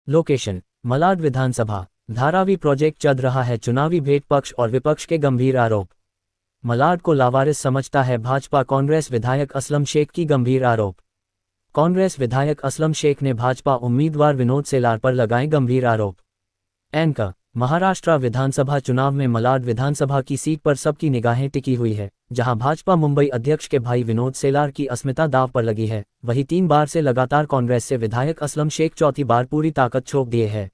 Location Malad विधानसभा। Dharavi project चल रहा है चुनावी भेंट, पक्ष और विपक्ष के गंभीर आरोप। मलाड को लावारिस समझता है भाजपा, कांग्रेस विधायक असलम शेख की गंभीर आरोप। कांग्रेस विधायक असलम शेख ने भाजपा उम्मीदवार विनोद सेलार पर लगाए गंभीर आरोप। एंकर महाराष्ट्र विधानसभा चुनाव में मलाड विधानसभा की सीट पर सबकी निगाहें टिकी हुई है, जहां भाजपा मुंबई अध्यक्ष के भाई विनोद सेलार की अस्मिता दांव पर लगी है। वहीं 3 बार से लगातार कांग्रेस से विधायक असलम शेख चौथी बार पूरी ताकत झोंक दिए है।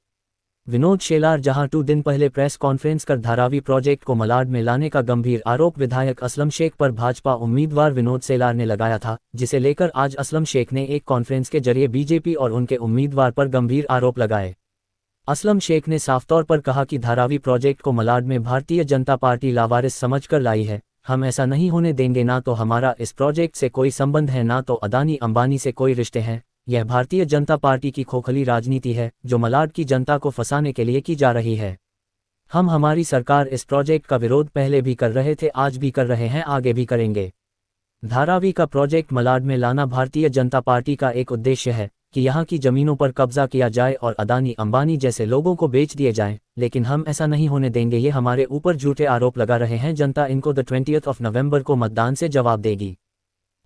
विनोद सेलार जहां 2 दिन पहले प्रेस कॉन्फ्रेंस कर धारावी प्रोजेक्ट को मलाड में लाने का गंभीर आरोप विधायक असलम शेख पर भाजपा उम्मीदवार विनोद सेलार ने लगाया था, जिसे लेकर आज असलम शेख ने एक कॉन्फ्रेंस के जरिए बीजेपी और उनके उम्मीदवार पर गंभीर आरोप लगाए। असलम शेख ने साफ तौर पर कहा कि धारावी प्रोजेक्ट को मलाड में भारतीय जनता पार्टी लावारिस समझकर लाई है। हम ऐसा नहीं होने देंगे, ना तो हमारा इस प्रोजेक्ट से कोई संबंध है, ना तो अदानी अंबानी से कोई रिश्ते हैं। यह भारतीय जनता पार्टी की खोखली राजनीति है जो मलाड की जनता को फंसाने के लिए की जा रही है। हमारी सरकार इस प्रोजेक्ट का विरोध पहले भी कर रहे थे, आज भी कर रहे हैं, आगे भी करेंगे। धारावी का प्रोजेक्ट मलाड में लाना भारतीय जनता पार्टी का एक उद्देश्य है कि यहाँ की जमीनों पर कब्जा किया जाए और अदानी अंबानी जैसे लोगों को बेच दिए जाएं, लेकिन हम ऐसा नहीं होने देंगे। ये हमारे ऊपर झूठे आरोप लगा रहे हैं। जनता इनको 20 नवंबर को मतदान से जवाब देगी।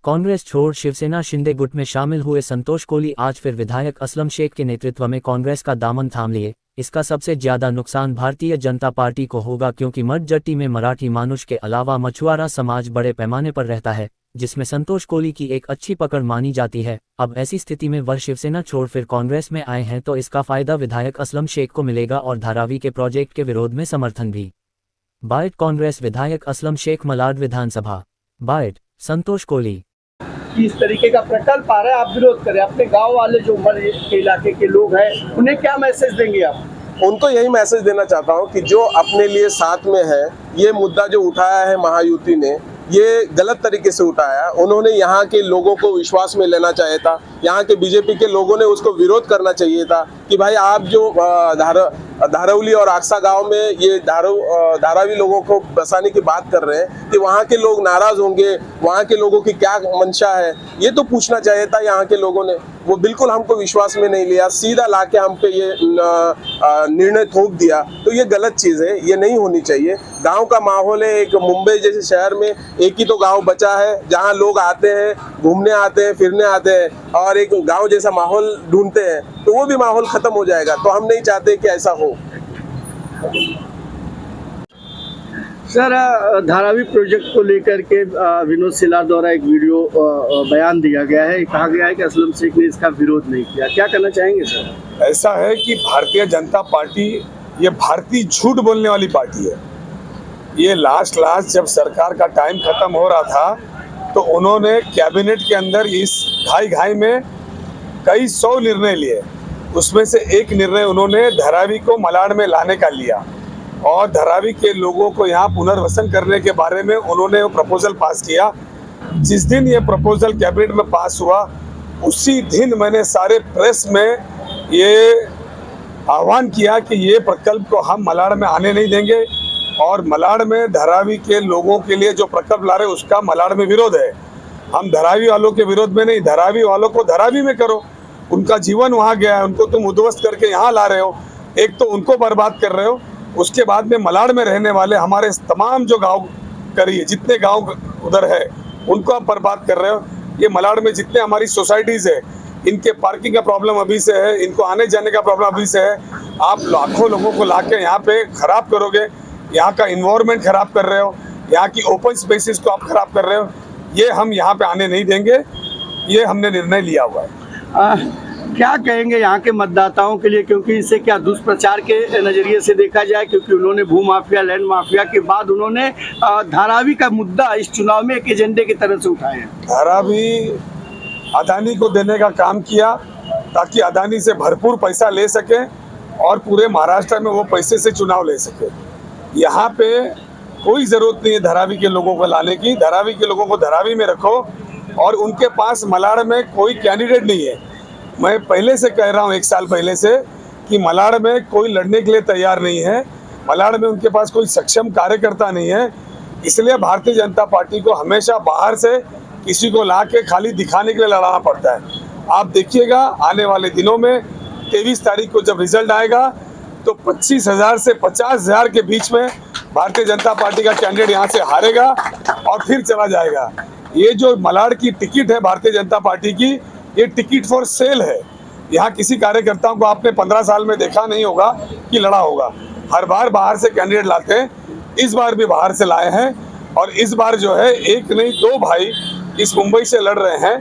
कांग्रेस छोड़ शिवसेना शिंदे गुट में शामिल हुए संतोष कोली आज फिर विधायक असलम शेख के नेतृत्व में कांग्रेस का दामन थाम लिए। इसका सबसे ज्यादा नुकसान भारतीय जनता पार्टी को होगा, क्योंकि मठजट्टी में मराठी मानुष के अलावा मछुआरा समाज बड़े पैमाने पर रहता है, जिसमें संतोष कोली की एक अच्छी पकड़ मानी जाती है। अब ऐसी स्थिति में वह शिवसेना छोड़ फिर कांग्रेस में आए हैं, तो इसका फायदा विधायक असलम शेख को मिलेगा और धारावी के प्रोजेक्ट के विरोध में समर्थन भी। बाइट कांग्रेस विधायक असलम शेख मलाड विधानसभा। बाइट संतोष कोली। इस तरीके का प्रकल्प आ रहा है, आप विरोध करें। अपने गांव वाले जो उमर के इलाके के लोग हैं उन्हें क्या मैसेज देंगे आप? उनको यही मैसेज देना चाहता हूं कि जो अपने लिए साथ में है, ये मुद्दा जो उठाया है महायुति ने, ये गलत तरीके से उठाया। उन्होंने यहाँ के लोगों को विश्वास में लेना चाहिए था। यहाँ के बीजेपी के लोगों ने उसको विरोध करना चाहिए था कि भाई आप जो धारौली और आक्सा गांव में ये धारावी लोगों को बसाने की बात कर रहे हैं कि वहाँ के लोग नाराज होंगे, वहाँ के लोगों की क्या मंशा है, ये तो पूछना चाहिए था यहाँ के लोगों ने। वो बिल्कुल हमको विश्वास में नहीं लिया, सीधा लाके हम पे ये निर्णय थोप दिया। तो ये गलत चीज़ है, ये नहीं होनी चाहिए। गांव का माहौल है, एक मुंबई जैसे शहर में एक ही तो गांव बचा है जहां लोग आते हैं, घूमने आते हैं, फिरने आते हैं और एक गांव जैसा माहौल ढूंढते हैं, तो वो भी माहौल खत्म हो जाएगा। तो हम नहीं चाहते कि ऐसा हो। सर, धारावी प्रोजेक्ट को लेकर के विनोद सेलार द्वारा एक वीडियो बयान दिया गया है। कहा गया है कि असलम शेख ने इसका विरोध नहीं किया। क्या कहना चाहेंगे सर? ऐसा है कि भारतीय जनता पार्टी ये भारतीय झूठ बोलने वाली पार्टी है। ये लास्ट जब सरकार का टाइम खत्म हो रहा था तो उन्होंने कैबिनेट के अंदर इस घाई में कई 100 निर्णय लिए। उसमें से एक निर्णय उन्होंने धारावी को मलाड में लाने का लिया और धारावी के लोगों को यहाँ पुनर्वसन करने के बारे में उन्होंने वो प्रपोजल पास किया। जिस दिन ये प्रपोजल कैबिनेट में पास हुआ उसी दिन मैंने सारे प्रेस में ये आह्वान किया कि ये प्रकल्प को हम मलाड में आने नहीं देंगे और मलाड में धारावी के लोगों के लिए जो प्रकल्प ला रहे उसका मलाड में विरोध है। हम धारावी वालों के विरोध में नहीं, धारावी वालों को धारावी में करो। उनका जीवन वहाँ गया है, उनको तुम उद्ध्वस्त करके यहाँ ला रहे हो। एक तो उनको बर्बाद कर रहे हो, उसके बाद में मलाड में रहने वाले हमारे तमाम जो गाँव करिए जितने गाँव उधर है उनको आप बर्बाद कर रहे हो। ये मलाड में जितने हमारी सोसाइटीज़ है इनके पार्किंग का प्रॉब्लम अभी से है, इनको आने जाने का प्रॉब्लम अभी से है। आप लाखों लोगों को लाके यहाँ पे खराब करोगे, यहाँ का इन्वायरमेंट खराब कर रहे हो, यहाँ की ओपन स्पेसेस को आप खराब कर रहे हो। ये हम यहाँ पे आने नहीं देंगे, ये हमने निर्णय लिया हुआ है। क्या कहेंगे यहाँ के मतदाताओं के लिए, क्योंकि इसे क्या दुष्प्रचार के नज़रिए से देखा जाए, क्योंकि उन्होंने भू माफिया लैंड माफिया के बाद उन्होंने धारावी का मुद्दा इस चुनाव में एक एजेंडे की तरह से उठाया है। धारावी अदानी को देने का काम किया ताकि अदानी से भरपूर पैसा ले सके और पूरे महाराष्ट्र में वो पैसे से चुनाव ले सके। यहाँ पे कोई ज़रूरत नहीं है धारावी के लोगों को लाने की। धारावी के लोगों को धारावी में रखो और उनके पास मलाड में कोई कैंडिडेट नहीं है। मैं पहले से कह रहा हूँ 1 साल पहले से कि मलाड में कोई लड़ने के लिए तैयार नहीं है। मलाड में उनके पास कोई सक्षम कार्यकर्ता नहीं है। इसलिए भारतीय जनता पार्टी को हमेशा बाहर से किसी को ला के खाली दिखाने के लिए लड़ाना पड़ता है। आप देखिएगा आने वाले दिनों में 23 तारीख को जब रिजल्ट आएगा तो 25,000 से 50,000 के बीच में भारतीय जनता पार्टी का कैंडिडेट यहाँ से हारेगा और फिर चला जाएगा। ये जो मलाड की टिकट है भारतीय जनता पार्टी की, ये टिकट फॉर सेल है। यहाँ किसी कार्यकर्ताओं को आपने 15 साल में देखा नहीं होगा कि लड़ा होगा। हर बार बाहर से कैंडिडेट लाते हैं, इस बार भी बाहर से लाए हैं और इस बार जो है एक नहीं दो भाई इस मुंबई से लड़ रहे हैं।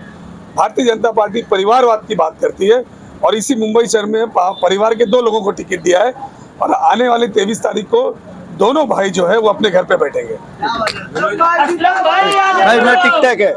भारतीय जनता पार्टी परिवारवाद की बात करती है और इसी मुंबई शहर में परिवार के 2 लोगों को टिकट दिया है और आने वाले 23 तारीख को दोनों भाई जो है वो अपने घर पे बैठेंगे। भाई मैं टिक टैक है।